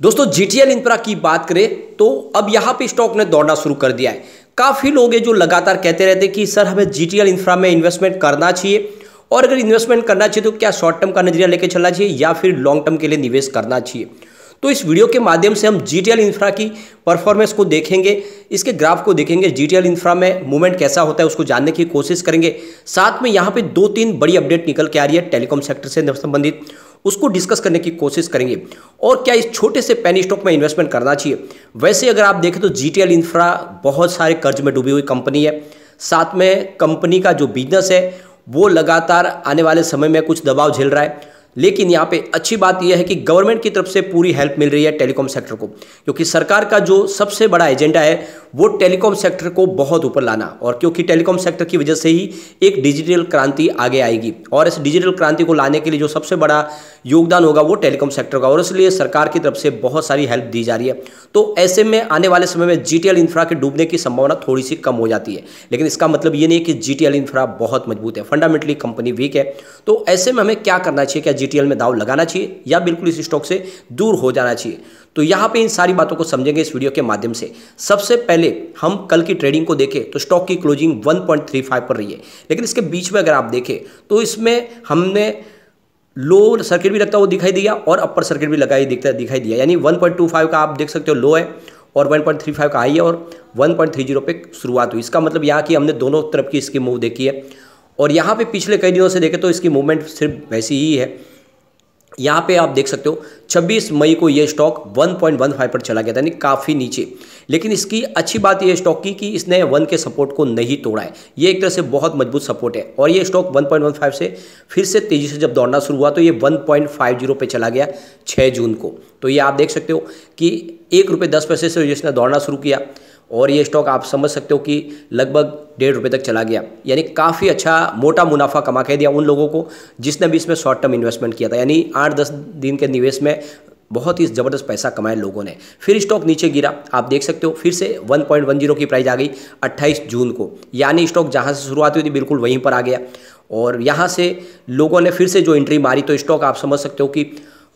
दोस्तों GTL infra की बात करें तो अब यहाँ पे स्टॉक ने दौड़ना शुरू कर दिया है। काफ़ी लोग हैं जो लगातार कहते रहते हैं कि सर हमें जीटीएल इंफ्रा में इन्वेस्टमेंट करना चाहिए, और अगर इन्वेस्टमेंट करना चाहिए तो क्या शॉर्ट टर्म का नजरिया लेकर चलना चाहिए या फिर लॉन्ग टर्म के लिए निवेश करना चाहिए। तो इस वीडियो के माध्यम से हम जीटीएल इंफ्रा की परफॉर्मेंस को देखेंगे, इसके ग्राफ को देखेंगे, जीटीएल इंफ्रा में मूवमेंट कैसा होता है उसको जानने की कोशिश करेंगे। साथ में यहाँ पे 2-3 बड़ी अपडेट निकल के आ रही है टेलीकॉम सेक्टर से संबंधित, उसको डिस्कस करने की कोशिश करेंगे। और क्या इस छोटे से पेनी स्टॉक में इन्वेस्टमेंट करना चाहिए। वैसे अगर आप देखें तो जीटीएल इंफ्रा बहुत सारे कर्ज में डूबी हुई कंपनी है। साथ में कंपनी का जो बिजनेस है वो लगातार आने वाले समय में कुछ दबाव झेल रहा है, लेकिन यहाँ पे अच्छी बात यह है कि गवर्नमेंट की तरफ से पूरी हेल्प मिल रही है टेलीकॉम सेक्टर को, क्योंकि सरकार का जो सबसे बड़ा एजेंडा है वो टेलीकॉम सेक्टर को बहुत ऊपर लाना, और क्योंकि टेलीकॉम सेक्टर की वजह से ही एक डिजिटल क्रांति आगे आएगी, और इस डिजिटल क्रांति को लाने के लिए जो सबसे बड़ा योगदान होगा वो टेलीकॉम सेक्टर का, और इसलिए सरकार की तरफ से बहुत सारी हेल्प दी जा रही है। तो ऐसे में आने वाले समय में जीटीएल इंफ्रा के डूबने की संभावना थोड़ी सी कम हो जाती है, लेकिन इसका मतलब ये नहीं है कि जीटीएल इंफ्रा बहुत मजबूत है, फंडामेंटली कंपनी वीक है। तो ऐसे में हमें क्या करना चाहिए, क्या जीटीएल में दांव लगाना चाहिए या बिल्कुल इस स्टॉक से दूर हो जाना चाहिए। तो यहाँ पे इन सारी बातों को समझेंगे इस वीडियो के माध्यम से। सबसे पहले हम कल की ट्रेडिंग को देखें तो स्टॉक की क्लोजिंग 1.35 पर रही है, लेकिन इसके बीच में अगर आप देखें तो इसमें हमने लो सर्किट भी लगता हुआ दिखाई दिया और अपर सर्किट भी दिखाई दिया, यानी 1.25 का आप देख सकते हो लो है और 1.35 का हाई है और 1.30 पे शुरुआत हुई। इसका मतलब यहाँ की हमने दोनों तरफ की इसकी मूव देखी है, और यहाँ पे पिछले कई दिनों से देखें तो इसकी मूवमेंट सिर्फ वैसी ही है। यहाँ पे आप देख सकते हो 26 मई को ये स्टॉक 1.15 पर चला गया था, यानी काफ़ी नीचे। लेकिन इसकी अच्छी बात ये स्टॉक की कि इसने 1 के सपोर्ट को नहीं तोड़ा है, ये एक तरह से बहुत मजबूत सपोर्ट है। और ये स्टॉक 1.15 से फिर से तेज़ी से जब दौड़ना शुरू हुआ तो ये 1.50 पे चला गया 6 जून को। तो ये आप देख सकते हो कि ₹1.10 से इसने दौड़ना शुरू किया, और ये स्टॉक आप समझ सकते हो कि लगभग ₹1.5 तक चला गया, यानी काफ़ी अच्छा मोटा मुनाफा कमा के दिया उन लोगों को जिसने भी इसमें शॉर्ट टर्म इन्वेस्टमेंट किया था, यानी 8-10 दिन के निवेश में बहुत ही ज़बरदस्त पैसा कमाया लोगों ने। फिर स्टॉक नीचे गिरा, आप देख सकते हो फिर से 1.10 की प्राइस आ गई 28 जून को, यानी स्टॉक जहाँ से शुरुआत हुई थी बिल्कुल वहीं पर आ गया, और यहाँ से लोगों ने फिर से जो एंट्री मारी तो स्टॉक आप समझ सकते हो कि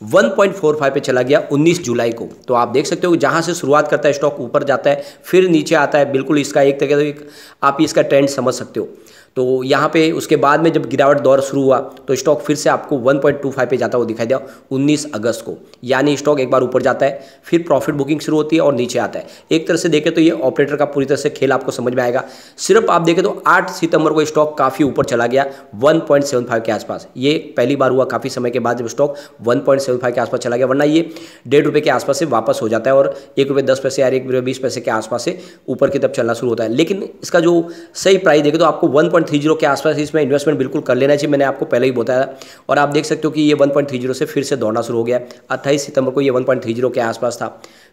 1.45 पे चला गया 19 जुलाई को। तो आप देख सकते हो कि जहाँ से शुरुआत करता है स्टॉक ऊपर जाता है फिर नीचे आता है, बिल्कुल इसका एक तरीके से आप इसका ट्रेंड समझ सकते हो। तो यहाँ पे उसके बाद में जब गिरावट दौर शुरू हुआ तो स्टॉक फिर से आपको 1.25 पे जाता हुआ दिखाई दिया 19 अगस्त को, यानी स्टॉक एक बार ऊपर जाता है फिर प्रॉफिट बुकिंग शुरू होती है और नीचे आता है। एक तरह से देखें तो ये ऑपरेटर का पूरी तरह से खेल आपको समझ में आएगा। सिर्फ आप देखें तो 8 सितंबर को स्टॉक काफ़ी ऊपर चला गया 1.75 के आसपास, ये पहली बार हुआ काफ़ी समय के बाद जब स्टॉक 1.75 के आसपास चला गया, वरना ये ₹1.5 के आसपास से वापस हो जाता है और ₹1.10 या ₹1.20 के आसपास से ऊपर की तरफ चलना शुरू होता है। लेकिन इसका जो सही प्राइस देखें तो आपको 1.30 के आसपास इसमें इन्वेस्टमेंट बिल्कुल कर लेना चाहिए, मैंने आपको पहले ही बताया। और आप देख सकते हो कि ये 1.30 से फिर से दौड़ना शुरू हो गया। 28 सितंबर को ये 1.30 के आसपास था,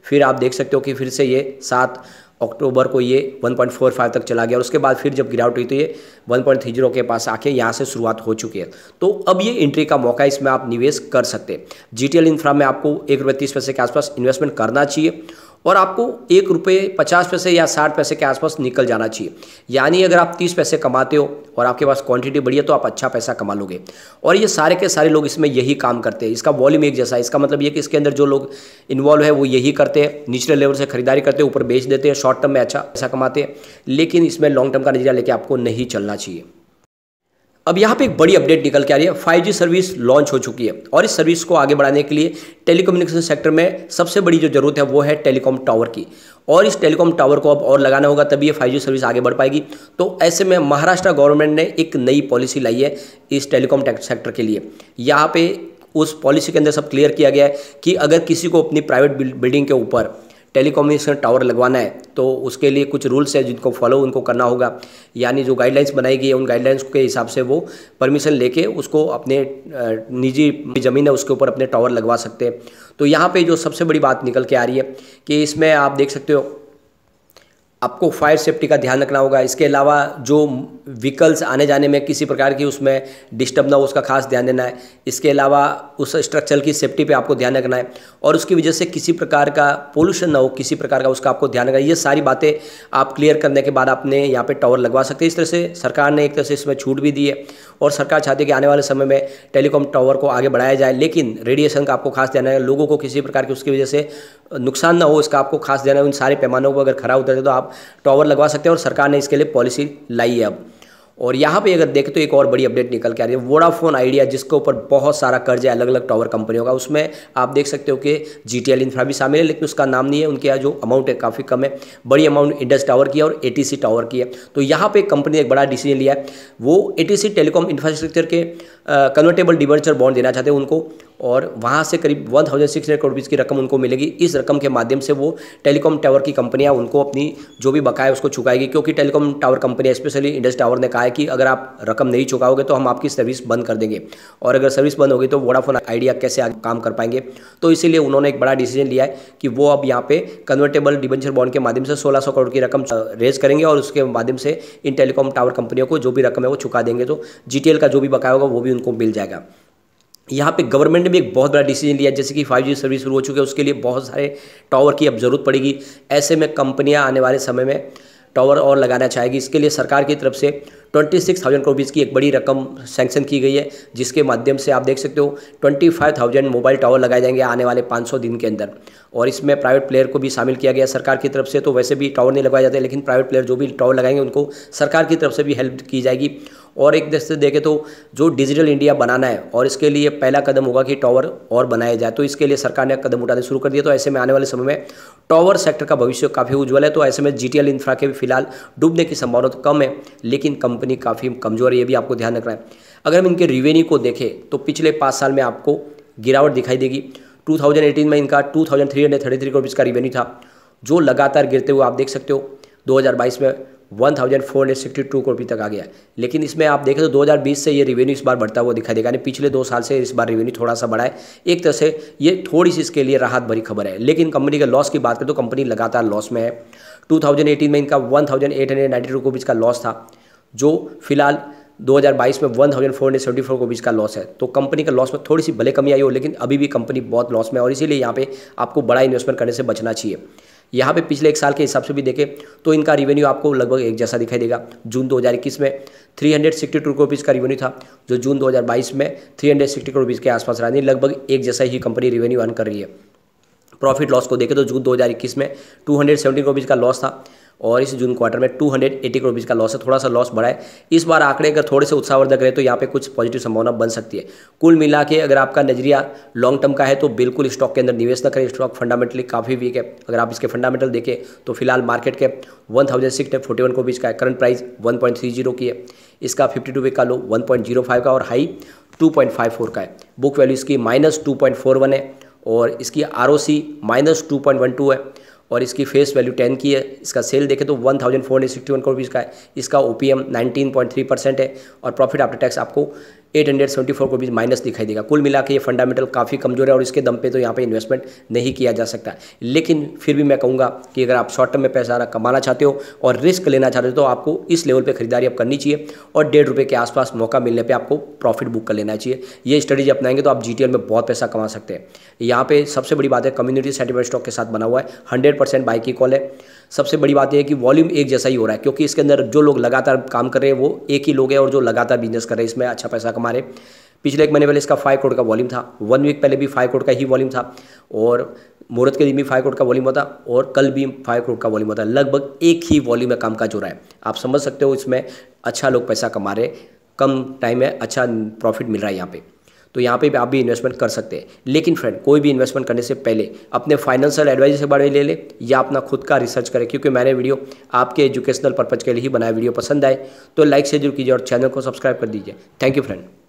फिर आप देख सकते हो कि फिर से ये 7 अक्टूबर को ये 1.45 तक चला गया, और उसके बाद फिर जब गिरावट हुई तो ये 1.30 के पास आके यहाँ से शुरुआत हो चुकी है। तो अब ये एंट्री का मौका है, इसमें आप निवेश कर सकते हैं। जीटीएल इंफ्रा में आपको ₹1.30 के आसपास इन्वेस्टमेंट करना चाहिए, और आपको ₹1.50 या 60 पैसे के आसपास निकल जाना चाहिए, यानी अगर आप 30 पैसे कमाते हो और आपके पास क्वांटिटी बड़ी है तो आप अच्छा पैसा कमा लोगे। और ये सारे के सारे लोग इसमें यही काम करते हैं, इसका वॉल्यूम एक जैसा है। इसका मतलब ये कि इसके अंदर जो लोग इन्वॉल्व है वो यही करते हैं, निचले लेवल से खरीदारी करते हैं, ऊपर बेच देते हैं, शॉर्ट टर्म में अच्छा पैसा कमाते हैं, लेकिन इसमें लॉन्ग टर्म का नजरिया लेके आपको नहीं चलना चाहिए। अब यहाँ पे एक बड़ी अपडेट निकल के आ रही है, 5G सर्विस लॉन्च हो चुकी है, और इस सर्विस को आगे बढ़ाने के लिए टेलीकम्युनिकेशन सेक्टर में सबसे बड़ी जो जरूरत है वो है टेलीकॉम टावर की, और इस टेलीकॉम टावर को अब और लगाना होगा तभी ये 5G सर्विस आगे बढ़ पाएगी। तो ऐसे में महाराष्ट्र गवर्नमेंट ने एक नई पॉलिसी लाई है इस टेलीकॉम सेक्टर के लिए। यहाँ पे उस पॉलिसी के अंदर सब क्लियर किया गया है कि अगर किसी को अपनी प्राइवेट बिल्डिंग के ऊपर टेलीकम्युनिकेशन टावर लगवाना है तो उसके लिए कुछ रूल्स है जिनको फॉलो उनको करना होगा, यानी जो गाइडलाइंस बनाई गई है उन गाइडलाइंस के हिसाब से वो परमिशन लेके उसको अपने निजी ज़मीन है उसके ऊपर अपने टावर लगवा सकते हैं। तो यहाँ पे जो सबसे बड़ी बात निकल के आ रही है कि इसमें आप देख सकते हो आपको फायर सेफ्टी का ध्यान रखना होगा। इसके अलावा जो व्हीकल्स आने जाने में किसी प्रकार की उसमें डिस्टर्ब ना हो उसका खास ध्यान देना है। इसके अलावा उस स्ट्रक्चर की सेफ्टी पे आपको ध्यान रखना है और उसकी वजह से किसी प्रकार का पोल्यूशन ना हो, किसी प्रकार का उसका आपको ध्यान रखना है। ये सारी बातें आप क्लियर करने के बाद आपने यहाँ पे टावर लगवा सकते हैं। इस तरह से सरकार ने एक तरह से इसमें छूट भी दी है और सरकार चाहती है कि आने वाले समय में टेलीकॉम टावर को आगे बढ़ाया जाए, लेकिन रेडिएशन का आपको खास ध्यान है, लोगों को किसी प्रकार की उसकी वजह से नुकसान ना हो इसका आपको खास ध्यान है। उन सारे पैमानों को अगर खरा उतरते तो आप टावर लगवा सकते हैं और सरकार ने इसके लिए पॉलिसी लाई है अब। और यहाँ पे अगर देखें तो एक और बड़ी अपडेट निकल के आ रही है, वोडाफोन आइडिया जिसके ऊपर बहुत सारा कर्ज है अलग अलग टावर कंपनियों का, उसमें आप देख सकते हो कि जीटीएल इंफ्रा भी शामिल है, लेकिन उसका नाम नहीं है। उनके यहाँ जो अमाउंट है काफ़ी कम है। बड़ी अमाउंट इंडस टावर की है और एटीसी टावर की है। तो यहाँ पे कंपनी ने एक बड़ा डिसीजन लिया है, वो एटीसी टेलीकॉम इंफ्रास्ट्रक्चर के कन्वर्टेबल डिबेंचर बॉन्ड देना चाहते हैं उनको, और वहाँ से करीब 1600 करोड़ रुपये की रकम उनको मिलेगी। इस रकम के माध्यम से वो टेलीकॉम टावर की कंपनियाँ उनको अपनी जो भी बकाया है उसको चुकाएगी, क्योंकि टेलीकॉम टावर कंपनियाँ स्पेशली इंडस टावर ने कहा है कि अगर आप रकम नहीं चुकाओगे तो हम आपकी सर्विस बंद कर देंगे, और अगर सर्विस बंद होगी तो वोडाफोन आइडिया कैसे आगे काम कर पाएंगे। तो इसीलिए उन्होंने एक बड़ा डिसीजन लिया है कि वो अब यहाँ पे कन्वर्टेबल डिबेंचर बॉन्ड के माध्यम से 1600 करोड़ की रकम रेज करेंगे और उसके माध्यम से इन टेलीकॉम टावर कंपनियों को जो भी रकम है वो चुका देंगे। तो जीटीएल का जो भी बकाया होगा वो भी उनको मिल जाएगा। यहाँ पे गवर्नमेंट ने भी एक बहुत बड़ा डिसीजन लिया, जैसे कि 5G सर्विस शुरू हो चुकी है, उसके लिए बहुत सारे टावर की अब जरूरत पड़ेगी। ऐसे में कंपनियां आने वाले समय में टावर और लगाना चाहेगी। इसके लिए सरकार की तरफ से 26,000 करोड़ रुपये की एक बड़ी रकम सैंक्शन की गई है, जिसके माध्यम से आप देख सकते हो 25,000 मोबाइल टावर लगाए जाएंगे आने वाले 500 दिन के अंदर। और इसमें प्राइवेट प्लेयर को भी शामिल किया गया सरकार की तरफ से। तो वैसे भी टावर नहीं लगवाए जाते, लेकिन प्राइवेट प्लेयर जो भी टावर लगाएंगे उनको सरकार की तरफ से भी हेल्प की जाएगी। और एक दृष्टि से देखें तो जो डिजिटल इंडिया बनाना है और इसके लिए पहला कदम होगा कि टावर और बनाया जाए, तो इसके लिए सरकार ने कदम उठाने शुरू कर दिया। तो ऐसे में आने वाले समय में टावर सेक्टर का भविष्य काफ़ी उज्जवल है। तो ऐसे में जीटीएल इंफ्रा के भी फिलहाल डूबने की संभावना तो कम है, लेकिन कंपनी काफ़ी कमज़ोर है, ये भी आपको ध्यान रखना है। अगर हम इनके रिवेन्यू को देखें तो पिछले 5 साल में आपको गिरावट दिखाई देगी। 2018 में इनका 2333 करोड़ का रिवेन्यू था, जो लगातार गिरते हुए आप देख सकते हो 2022 में 1462 करोड़ रुपये तक आ गया। लेकिन इसमें आप देखें तो 2020 से ये रिवेन्यू इस बार बढ़ता हुआ दिखाई देगा, यानी पिछले 2 साल से इस बार रिवेन्यू थोड़ा सा बढ़ा है। एक तरह से ये थोड़ी सी इसके लिए राहत भरी खबर है। लेकिन कंपनी के लॉस की बात करें तो कंपनी लगातार लॉस में है। 2018 में इनका 1892 करोड़ का लॉस था, जो फिलहाल 2022 में 1474 करोड़ का लॉस है। तो कंपनी का लॉस में थोड़ी सी भले कमी आई हो, लेकिन अभी भी कंपनी बहुत लॉस में है और इसीलिए यहाँ पे आपको बड़ा इन्वेस्टमेंट करने से बचना चाहिए। यहाँ पे पिछले 1 साल के हिसाब से भी देखें तो इनका रिवेन्यू आपको लगभग एक जैसा दिखाई देगा। जून 2021 में 362 करोड़ रुपीज़ का रिवेन्यू था, जो जून 2022 में 360 करोड़ रुपीज़ के आसपास रहा, नहीं लगभग एक जैसा ही कंपनी रिवेन्यू अर्न कर रही है। प्रॉफिट लॉस को देखें तो जून 2021 में 270 करोड़ रुपीज़ का लॉस था और इस जून क्वार्टर में 280 करोड़ रुपीज़ का लॉस है। थोड़ा सा लॉस बढ़ा है। इस बार आंकड़े अगर थोड़े से उत्साहवर्धक रहे तो यहाँ पे कुछ पॉजिटिव संभावना बन सकती है। कुल मिला के अगर आपका नजरिया लॉन्ग टर्म का है तो बिल्कुल स्टॉक के अंदर निवेश न करें। स्टॉक फंडामेंटली काफ़ी वीक है। अगर आप इसके फंडामेंटल देखें तो फिलहाल मार्केट कैप 1641 करोड़ रुपीज़ का है, करंट प्राइस 1.30 की है, इसका 52 वीक का लो 1.05 का और हाई 2.54 का है। बुक वैल्यू इसकी -2.41 है और इसकी ROC -2.12 है और इसकी फेस वैल्यू 10 की है। इसका सेल देखें तो 1461 करोड़ रुपीज़ का है, इसका OPM 19.3% है और प्रॉफिट आफ्टर टैक्स आपको 874 करोड़ रुपीज़ माइनस दिखाई देगा। कुल मिला के ये फंडामेंटल काफ़ी कमजोर है और इसके दम पे तो यहाँ पे इन्वेस्टमेंट नहीं किया जा सकता। लेकिन फिर भी मैं कहूँगा कि अगर आप शॉर्ट टर्म में पैसा कमाना चाहते हो और रिस्क लेना चाहते हो तो आपको इस लेवल पे खरीदारी अब करनी चाहिए और 1.5 रुपये के आसपास मौका मिलने पर आपको प्रॉफिट बुक कर लेना चाहिए। ये स्ट्रेटेजी अपनाएंगे तो आप जीटीएल में बहुत पैसा कमा सकते हैं। यहाँ पे सबसे बड़ी बात है कम्युनिटी सेंटिमेंट स्टॉक के साथ बना हुआ है, 100% बाई की कॉल है। सबसे बड़ी बात यह है कि वॉल्यूम एक जैसा ही हो रहा है, क्योंकि इसके अंदर जो लोग लगातार काम कर रहे हैं वो एक ही लोग हैं और जो लगातार बिजनेस कर रहे हैं इसमें अच्छा पैसा कमा रहे। पिछले 1 महीने पहले इसका 5 करोड़ का वॉल्यूम था, 1 वीक पहले भी 5 करोड़ का ही वॉल्यूम था और मुहूर्त के दिन भी 5 करोड़ का वॉल्यूम होता और कल भी 5 करोड़ का वॉल्यूम होता। लगभग एक ही वॉल्यूम में कामकाज हो रहा है। आप समझ सकते हो इसमें अच्छा लोग पैसा कमा रहे, कम टाइम में अच्छा प्रॉफिट मिल रहा है यहाँ पे। तो यहाँ पे आप भी इन्वेस्टमेंट कर सकते हैं। लेकिन फ्रेंड, कोई भी इन्वेस्टमेंट करने से पहले अपने फाइनेंशियल एडवाइजर से बारे में ले ले या अपना खुद का रिसर्च करें, क्योंकि मैंने वीडियो आपके एजुकेशनल पर्पज़ के लिए ही बनाया। वीडियो पसंद आए तो लाइक से जरूर कीजिए और चैनल को सब्सक्राइब कर दीजिए। Thank you friend.